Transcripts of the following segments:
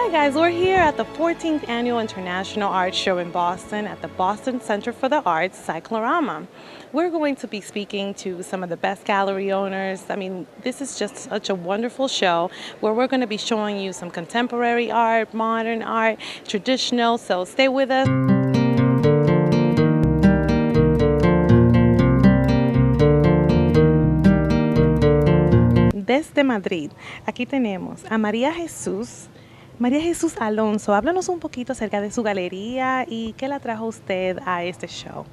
Hi guys, we're here at the 14th Annual International Art Show in Boston at the Boston Center for the Arts, Cyclorama. We're going to be speaking to some of the best gallery owners. I mean, this is just such a wonderful show where we're going to be showing you some contemporary art, modern art, traditional, so stay with us. Desde Madrid, aquí tenemos a María Jesús. María Jesús Alonso, háblanos un poquito acerca de su galería y qué la trajo usted a este show.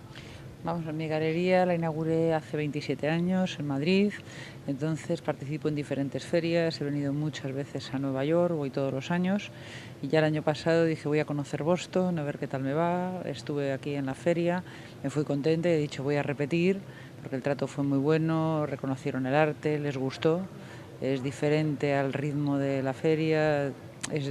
Vamos, mi galería la inauguré hace 27 años en Madrid, entonces participo en diferentes ferias, he venido muchas veces a Nueva York, voy todos los años, y ya el año pasado dije voy a conocer Boston, a ver qué tal me va, estuve aquí en la feria, me fui contenta y he dicho voy a repetir, porque el trato fue muy bueno, reconocieron el arte, les gustó, es diferente al ritmo de la feria, es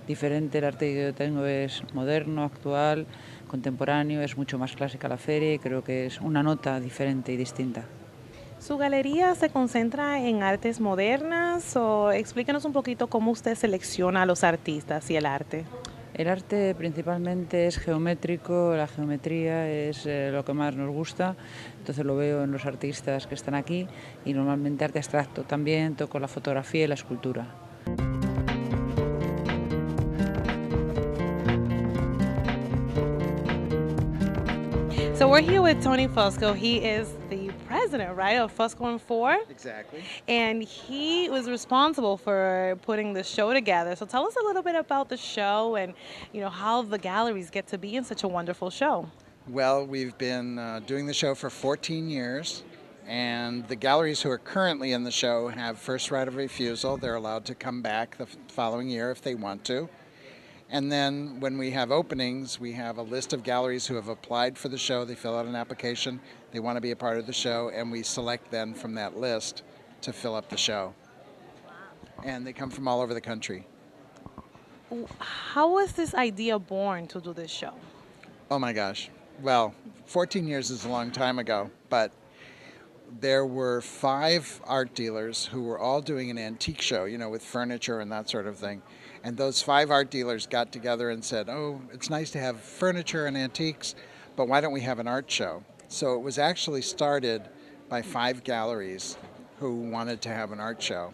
diferente, el arte que yo tengo es moderno, actual, contemporáneo, es mucho más clásica la feria y creo que es una nota diferente y distinta. ¿Su galería se concentra en artes modernas o explíquenos un poquito cómo usted selecciona a los artistas y el arte? El arte principalmente es geométrico, la geometría es lo que más nos gusta, entonces lo veo en los artistas que están aquí y normalmente arte abstracto también, toco la fotografía y la escultura. So we're here with Tony Fusco. He is the president, right, of Fusco and Four? Exactly. And he was responsible for putting the show together. So tell us a little bit about the show and, how the galleries get to be in such a wonderful show. Well, we've been doing the show for 14 years, and the galleries who are currently in the show have first right of refusal. They're allowed to come back the following year if they want to. And then when we have openings, we have a list of galleries who have applied for the show. They fill out an application. They want to be a part of the show, and we select them from that list to fill up the show. And they come from all over the country. How was this idea born to do this show? Oh my gosh. Well, 14 years is a long time ago, but there were 5 art dealers who were all doing an antique show, with furniture and that sort of thing. And those 5 art dealers got together and said, oh, it's nice to have furniture and antiques, but why don't we have an art show? So it was actually started by 5 galleries who wanted to have an art show.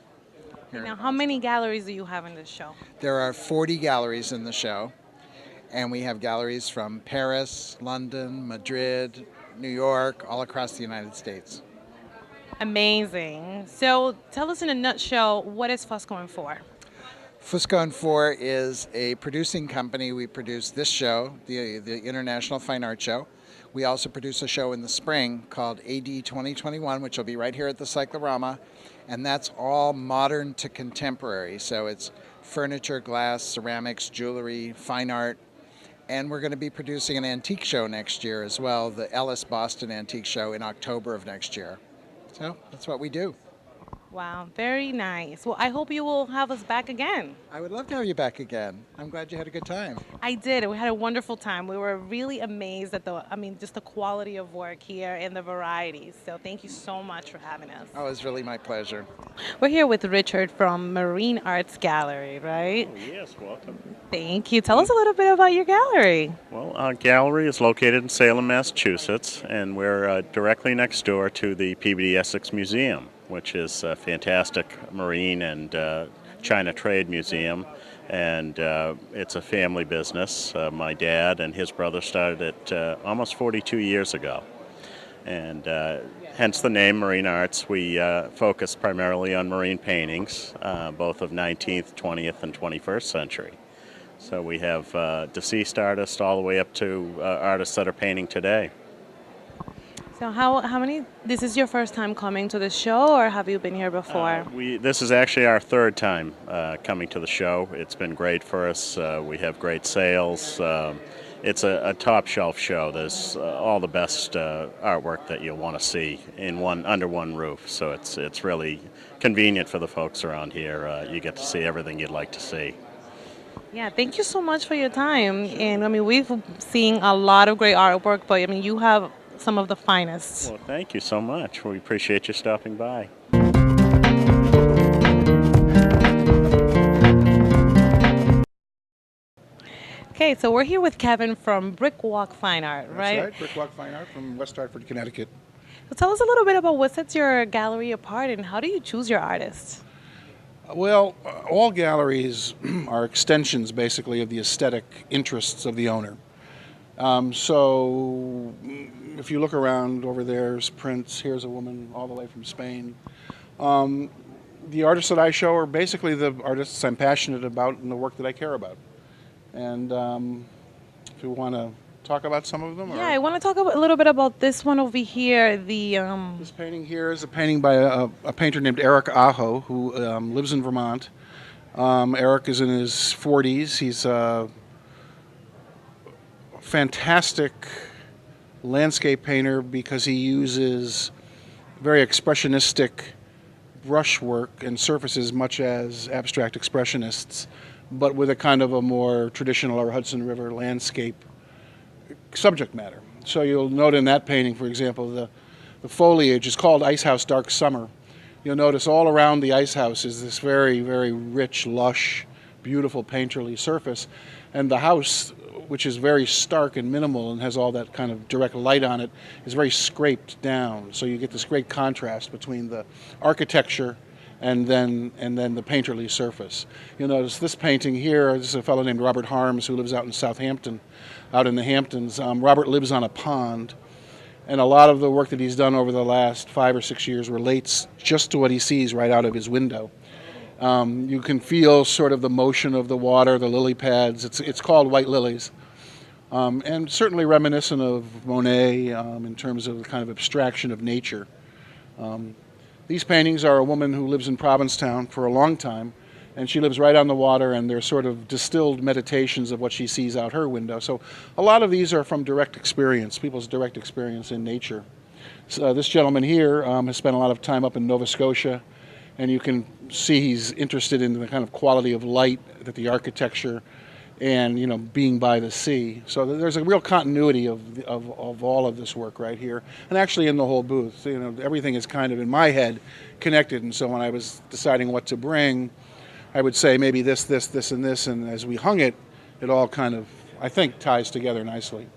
Now, how many galleries do you have in this show? There are 40 galleries in the show, and we have galleries from Paris, London, Madrid, New York, all across the United States. Amazing. So tell us in a nutshell, what is Fusco and Four? Fusco and Four is a producing company. We produce this show, the International Fine Art Show. We also produce a show in the spring called AD 2021, which will be right here at the Cyclorama, and that's all modern to contemporary. So it's furniture, glass, ceramics, jewelry, fine art, and we're going to be producing an antique show next year as well, the Ellis Boston Antique Show in October of next year. So that's what we do. Wow, very nice. Well, I hope you will have us back again. I would love to have you back again. I'm glad you had a good time. I did. We had a wonderful time. We were really amazed at just the quality of work here and the varieties. So thank you so much for having us. Oh, it was really my pleasure. We're here with Richard from Marine Arts Gallery, right? Oh, yes, welcome. Thank you. Tell us a little bit about your gallery. Well, our gallery is located in Salem, Massachusetts, and we're directly next door to the Peabody Essex Museum, which is a fantastic marine and China trade museum, and it's a family business. My dad and his brother started it almost 42 years ago, and hence the name Marine Arts. We focus primarily on marine paintings, both of 19th, 20th, and 21st century. So we have deceased artists all the way up to artists that are painting today. So how many, this is your first time coming to the show, or have you been here before? This is actually our 3rd time coming to the show. It's been great for us. We have great sales. It's a top shelf show. There's all the best artwork that you'll want to see in under one roof. So it's really convenient for the folks around here. You get to see everything you'd like to see. Yeah, thank you so much for your time. And we've seen a lot of great artwork, but you have some of the finest. Well, thank you so much. We appreciate you stopping by. Okay, so we're here with Kevin from Brick Walk Fine Art, right? That's right, Brick Walk Fine Art from West Hartford, Connecticut. So tell us a little bit about what sets your gallery apart and how do you choose your artists? Well, all galleries are extensions, basically, of the aesthetic interests of the owner. So if you look around, over there's Prince, here's a woman all the way from Spain. The artists that I show are basically the artists I'm passionate about and the work that I care about. And if you want to talk about some of them? Yeah, I want to talk a little bit about this one over here. This painting here is a painting by a painter named Eric Aho, who lives in Vermont. Eric is in his 40s. He's a fantastic landscape painter because he uses very expressionistic brushwork and surfaces, much as abstract expressionists, but with a kind of a more traditional or Hudson River landscape subject matter. So you'll note in that painting, for example, the foliage is called Ice House Dark Summer. You'll notice all around the ice house is this very, very rich, lush, beautiful painterly surface. And the house, which is very stark and minimal and has all that kind of direct light on it, is very scraped down. So you get this great contrast between the architecture and then the painterly surface. You'll notice this painting here, this is a fellow named Robert Harms who lives out in Southampton, out in the Hamptons. Robert lives on a pond, and a lot of the work that he's done over the last 5 or 6 years relates just to what he sees right out of his window. You can feel sort of the motion of the water, the lily pads. It's called White Lilies. And certainly reminiscent of Monet in terms of the kind of abstraction of nature. These paintings are a woman who lives in Provincetown for a long time, and she lives right on the water, and they're sort of distilled meditations of what she sees out her window. So a lot of these are from direct experience, people's direct experience in nature. So, this gentleman here has spent a lot of time up in Nova Scotia, and you can see he's interested in the kind of quality of light that the architecture and, you know, being by the sea. So there's a real continuity of all of this work right here, and actually in the whole booth. You know, everything is kind of in my head connected, and so when I was deciding what to bring, I would say maybe this, and this, and as we hung it, it all kind of, I think, ties together nicely.